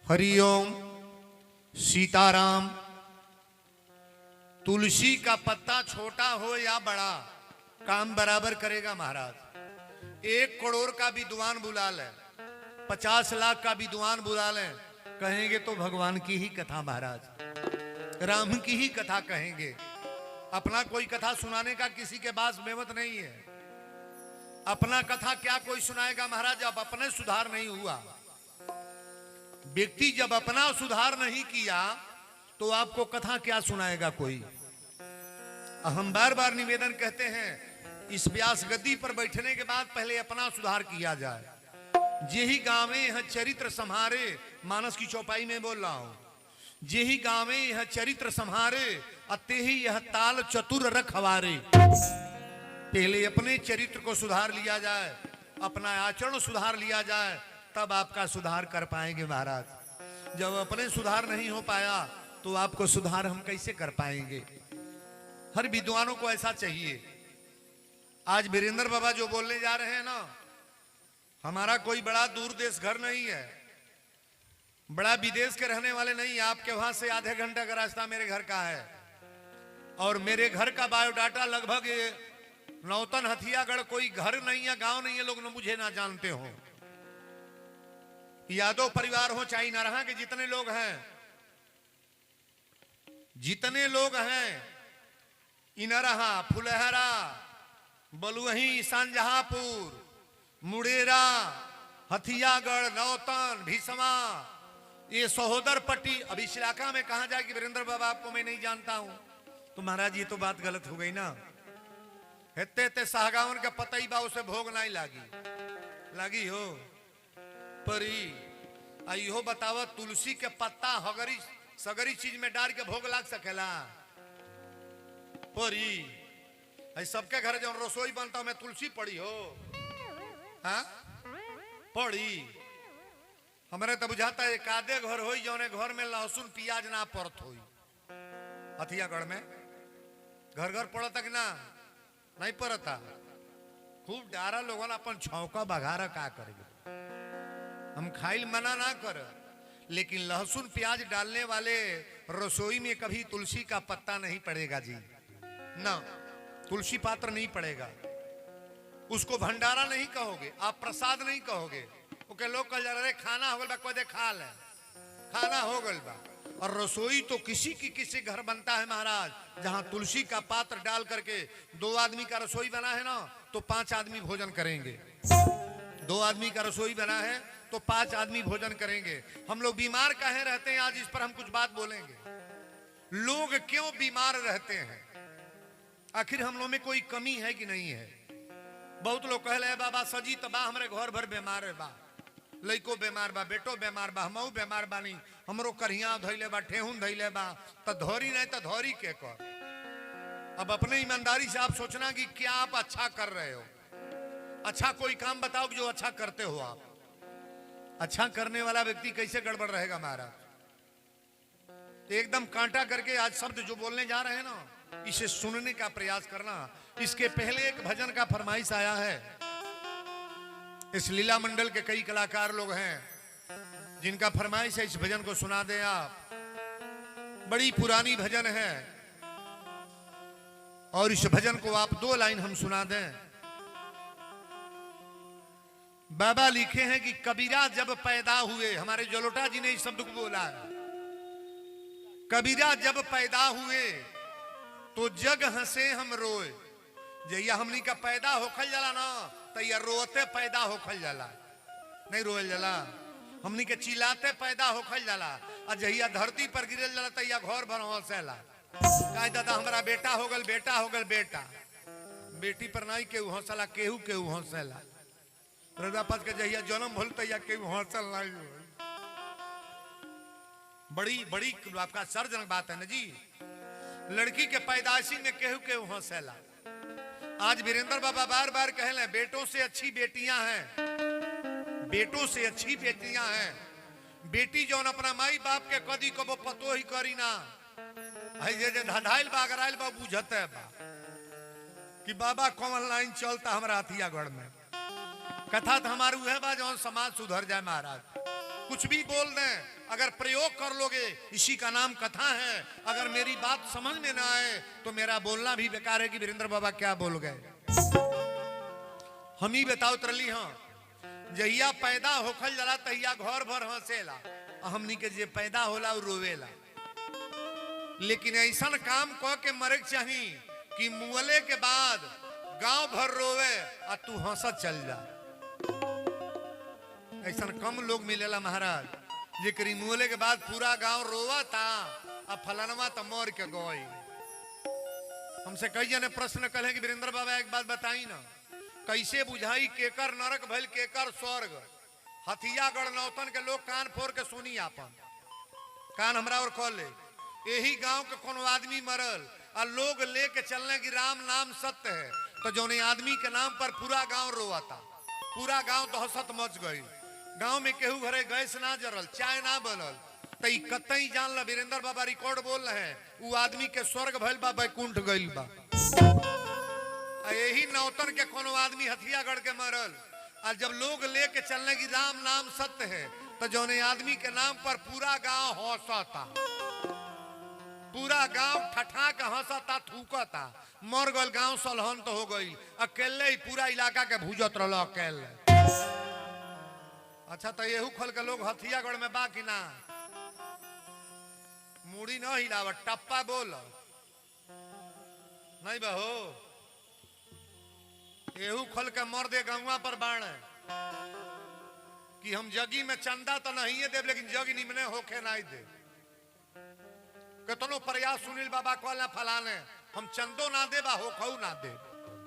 हरिओम सीताराम। तुलसी का पत्ता छोटा हो या बड़ा काम बराबर करेगा महाराज। 1 करोड़ का विद्वान बुला ले, 50 लाख का विद्वान बुला ले, कहेंगे तो भगवान की ही कथा महाराज, राम की ही कथा कहेंगे। अपना कोई कथा सुनाने का किसी के पास मेहनत नहीं है। अपना कथा क्या कोई सुनाएगा महाराज जब अपने सुधार नहीं हुआ। व्यक्ति जब अपना सुधार नहीं किया तो आपको कथा क्या सुनाएगा कोई। हम बार बार निवेदन कहते हैं, इस व्यास गद्दी पर बैठने के बाद पहले अपना सुधार किया जाए। जेही गावे यह चरित्र संहारे, मानस की चौपाई में बोल रहा हूं, जेही गावे यह चरित्र संहारे अते ही यह ताल चतुर रखवारे। पहले अपने चरित्र को सुधार लिया जाए, अपना आचरण सुधार लिया जाए, तब आपका सुधार कर पाएंगे महाराज। जब अपने सुधार नहीं हो पाया तो आपको सुधार हम कैसे कर पाएंगे। हर विद्वानों को ऐसा चाहिए। आज वीरेंद्र बाबा जो बोलने जा रहे हैं ना, हमारा कोई बड़ा दूर देश घर नहीं है, बड़ा विदेश के रहने वाले नहीं। आपके वहां से आधे घंटे का रास्ता मेरे घर का है और मेरे घर का बायोडाटा लगभग नौतन हथियागढ़, कोई घर नहीं है, गांव नहीं है, लोग न मुझे ना जानते हो। यादव परिवार हो चाहे नरहा के जितने लोग हैं, जितने लोग हैं, इनरहा, फुलहरा, बलुही, सांजहापुर, मुड़ेरा, हथियागढ़, नौतन, भीसमा, ये सहोदर पट्टी। अब इस इलाका में कहा जाए कि वीरेंद्र बाबा आपको मैं नहीं जानता हूं, तो महाराज ये तो बात गलत हो गई ना। हेते साहगावन का पता ही बा, उसे भोग नहीं लागी हो परी। आइयो बतावा, तुलसी के पत्ता हगरी सगरी चीज में डाल के भोग लाग सकेला परी। सबके घर जो रसोई बनता मैं तुलसी पड़ी हो, हाँ पड़ी। हमारे तो बुझाता है एकादे घर हो जौने घर में लहसुन प्याज ना पड़त हो। हथियागढ़ में घर घर पड़ता कि ना नहीं पड़ता। खूब डारा लोगन अपन छौका बघारा का करेंगे। हम खाइल मना ना कर, लेकिन लहसुन प्याज डालने वाले रसोई में कभी तुलसी का पत्ता नहीं पड़ेगा जी ना, तुलसी पात्र नहीं पड़ेगा। उसको भंडारा नहीं कहोगे, आप प्रसाद नहीं कहोगे। ओके लोग कह जा रहे खाना हो गल बा, कोई खा ले, खाना हो गल बा। और रसोई तो किसी घर बनता है महाराज, जहां तुलसी का पात्र डाल करके 2 आदमी का रसोई बना है ना, तो 5 आदमी भोजन करेंगे। 2 आदमी का रसोई बना है तो 5 आदमी भोजन करेंगे। हम लोग बीमार काहे रहते हैं, आज इस पर हम कुछ बात बोलेंगे। लोग क्यों बीमार रहते हैं, आखिर हम लोग में कोई कमी है कि नहीं है। बहुत लोग कह रहे बाबा सजी तबा हमारे घर भर बीमार है बा, लइको बीमार बा, बेटो बीमार बा, हमऊ बीमार बानी, हमरो करिया धइले बा, ठेहुन धइले बा, तो धोरी नहीं तो धोरी के कर। अब अपने ईमानदारी से आप सोचना कि क्या आप अच्छा कर रहे हो। अच्छा कोई काम बताओ जो अच्छा करते हो आप। अच्छा करने वाला व्यक्ति कैसे गड़बड़ रहेगा महाराज। तो एकदम कांटा करके आज शब्द जो बोलने जा रहे हैं ना, इसे सुनने का प्रयास करना। इसके पहले एक भजन का फरमाइश आया है। इस लीला मंडल के कई कलाकार लोग हैं जिनका फरमाइश है इस भजन को सुना दें आप। बड़ी पुरानी भजन है और इस भजन को आप 2 लाइन हम सुना दें। बाबा लिखे हैं कि कबीरा जब पैदा हुए, हमारे जलोटा जी ने इस शब्द को बोला है। कबीरा जब पैदा हुए तो जग हंसे हम रोए। जैया हमनी का पैदा होखल जाला ना, तैया रोते पैदा होखल जाला, नहीं रोल जाला। हमनी के चिल्लाते पैदा होखल जाला, और जहिया धरती पर गिरल जाला तैया घर भर हंसेला। कहे दादा हमारा बेटा हो गल, बेटा हो गल, बेटा बेटी पर नहीं केहू हंसला, केहू हंसेला। प्रजापति के जहिया जन्म भूल तैया केहू हंसल नहीं हो। बड़ी आपका सर्जनक बात है ना जी। लड़की के पैदाइशी में केहू हंसेला। आज वीरेंद्र बाबा बार बार कह रहे बेटों से अच्छी बेटियां हैं, बेटों से अच्छी बेटियां हैं। बेटी जो अपना माई बाप के कदी को वो पतो ही करी ना, धधाइल बा गराइल बा बुझते बा कि बाबा कौन लाइन चलता हमारा हथियागढ़ में। कथा तो हमारी है बा जो समाज सुधर जाए महाराज। कुछ भी बोल दें अगर प्रयोग कर लोगे, इसी का नाम कथा है। अगर मेरी बात समझ में ना आए तो मेरा बोलना भी बेकार है कि वीरेंद्र बाबा क्या बोल गए। हम ही बताओ तरली हाँ, जहिया पैदा होखल जला तहिया घर भर हंसेला, हमनी के जे पैदा होला उ रोवेला। लेकिन ऐसा काम कह के मरे चाही कि मुअले के बाद गांव भर रोवे और तू हंसत चल जा। ऐसा कम लोग मिलेला महाराज, जेकरी मुअले के बाद पूरा गांव रोवा था अब फलानवा तो मर के गई। हमसे कई जने प्रश्न कहे कि वीरेंद्र बाबा एक बात बताई ना, कैसे बुझाई केकर नरक भइल केकर स्वर्ग। हथियागढ़ नौतन के लोग कान फोड़ के सुनी आपन कान हमरा और खोल ले। यही गांव के कोनो आदमी मरल और लोग लेके चलने की राम नाम सत्य है, तो जोने आदमी के नाम पर पूरा गांव रोवाता, पूरा गांव दहशत मच गई। गांव में केहू घरे गैस ना जरल, चाय ना बनल, तो कतई जान ला वीरेंद्र बाबा रिकॉर्ड बोल रहे हैं वो आदमी के स्वर्ग भइल बा, बैकुंठ गइल बा। यही नौतन के कोनो आदमी हथियागढ़ के मरल और जब लोग लेके चलने की राम नाम सत्य है, तो जोने आदमी के नाम पर पूरा गांव हंसता, पूरा गांव ठठा के हंसता थूकता। मर गल गांव सलहन तो हो गई, अकेले ही पूरा इलाका के भूजत रहल अकेले। अच्छा तो येहू खल के लोग हथियागढ़ में बा कि ना? मुड़ी न हिलावत, टप्पा बोल नहीं बहो। येहू खल के मर दे गंगा पर बाण कि हम जगी में चंदा तो नहीं दे, लेकिन जगी निमने होके नहीं दे। कतनो प्रयास सुनील बाबा कहला फलाने हम चंदो ना दे बा होखऊ ना दे।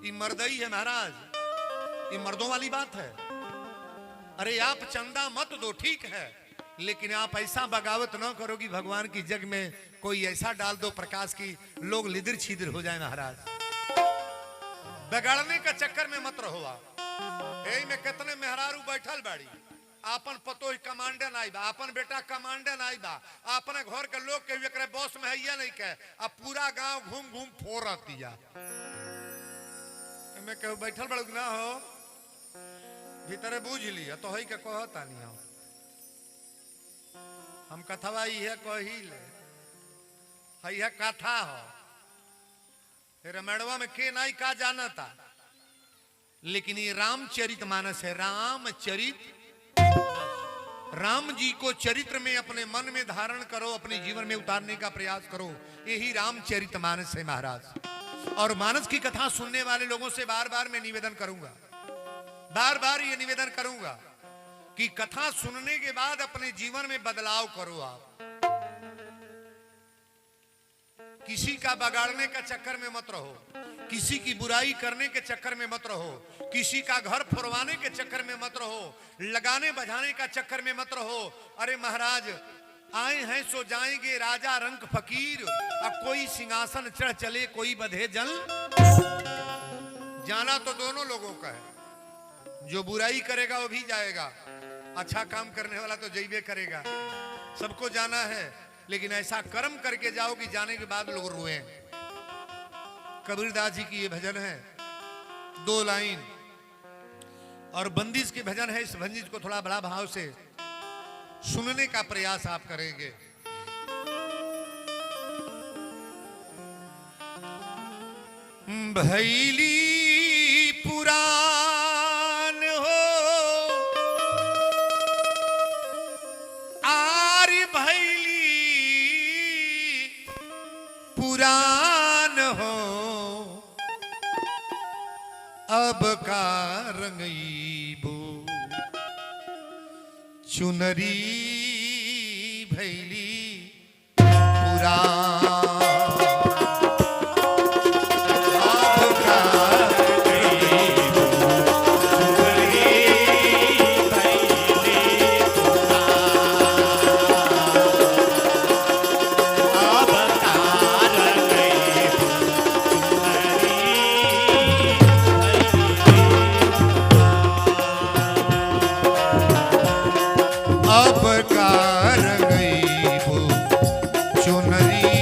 ये मर्दई है महाराज, ये मर्दों वाली बात है। अरे आप चंदा मत दो ठीक है, लेकिन आप ऐसा बगावत ना करो कि भगवान की जग में कोई ऐसा डाल दो प्रकाश की लोग लिदर छिदर हो जाए। महाराज बिगाड़ने का चक्कर में मत रहो। यही में कितने मेहरारू बैठल बाड़ी, आपन पतो कमांडे नहीं बा, आपन बेटा कमांडे नहीं बा, अपने घर के लोग के बॉस में है नहीं कह, अब पूरा गांव घूम घूम फोड़ दिया। मैं कहूँ बैठल बड़ ना हो भीतरे बूझ लिया तो है के कहता नहीं हो। हम कथवा ये कहिले है कथा हो, रमणवा में के नहीं का जाना था, लेकिन ये रामचरित मानस है। राम जी को चरित्र में अपने मन में धारण करो, अपने जीवन में उतारने का प्रयास करो, यही रामचरित मानस है महाराज। और मानस की कथा सुनने वाले लोगों से बार बार मैं निवेदन करूंगा, बार बार ये निवेदन करूंगा कि कथा सुनने के बाद अपने जीवन में बदलाव करो। आप किसी का बगाड़ने का चक्कर में मत रहो, किसी की बुराई करने के चक्कर में मत रहो, किसी का घर फोड़वाने के चक्कर में मत रहो, लगाने बजाने का चक्कर में मत रहो। अरे महाराज आए हैं सो जाएंगे, राजा रंक फकीर, अब कोई सिंहासन चढ़ चले कोई बधे जल। जाना तो दोनों लोगों का है, जो बुराई करेगा वो भी जाएगा, अच्छा काम करने वाला तो जैबे करेगा। सबको जाना है, लेकिन ऐसा कर्म करके जाओ कि जाने के बाद लोग रोए। कबीरदास जी की ये भजन है, 2 लाइन और बंदिश के भजन है। इस बंदिश को थोड़ा बड़ा भाव से सुनने का प्रयास आप करेंगे। भैली पुराण हो आर्य भैली पुराण हो, अब का रंगईबो चुनरी भैली पुराण। अब का रंगईबो चुनरी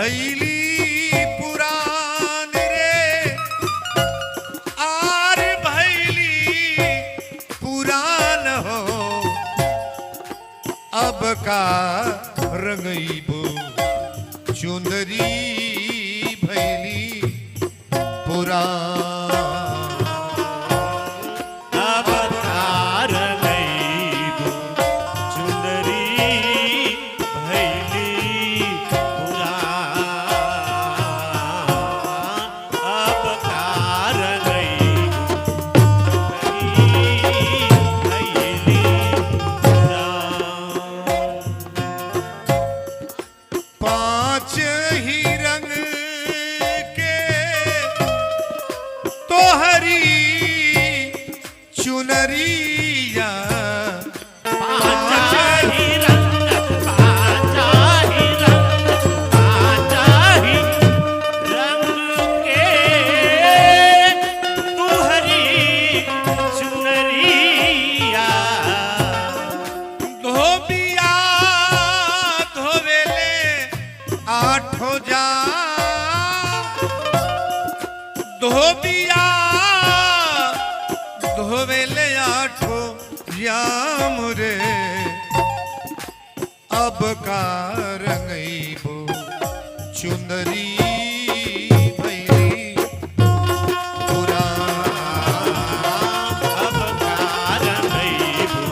भैली पुरान रे आर भैली पुरान हो अब का रंगईबो चुंदरी भैली पुरान चुनरिया धोबिया धोवेले आठो जा धोबिया धोवेले आठो याम रे अब का रंगईबो चुंदरी भैली पुरान अब का रंगईबो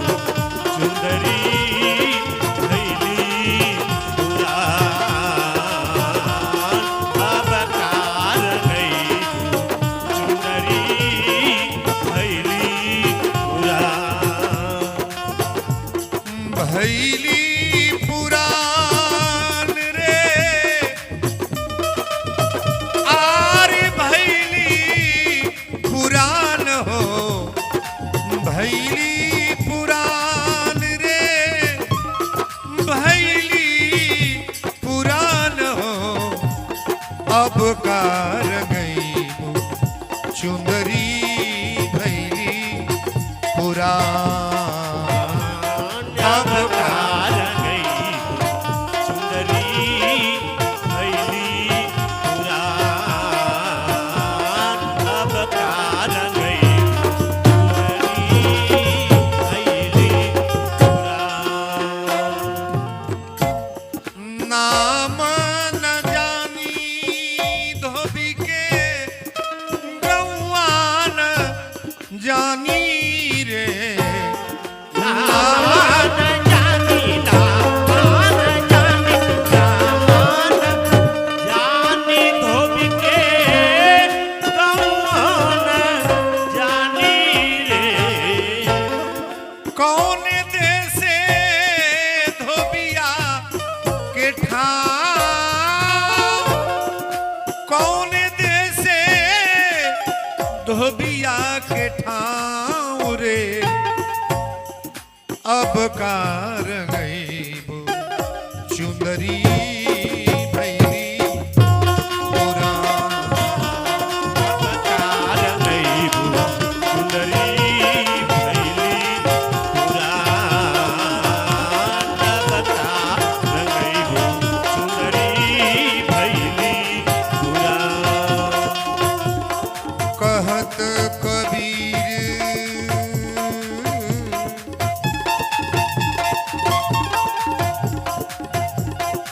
चुंदरी भैली पुरान अब का रंगईबो चुंदरी भैली पुरान रे आर भैली पुरान हो भैली पुरान रे भैली पुरान हो अब का रंगईबो चुंदरी भैली पुरान अब का रंगईबो चुंदरी भैली पुरान अब का रंगईबो चुंदरी भैली पुरान नाम न जानी धोबी के गौआ न जानी रे कौन देसे धोबिया के ठाव कौन देसे धोबिया के ठाव रे अब का रंगईबो चुंदरी भैली पुरान अब का रंगईबो चुंदरी कहत कबीर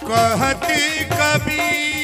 कहत कबीर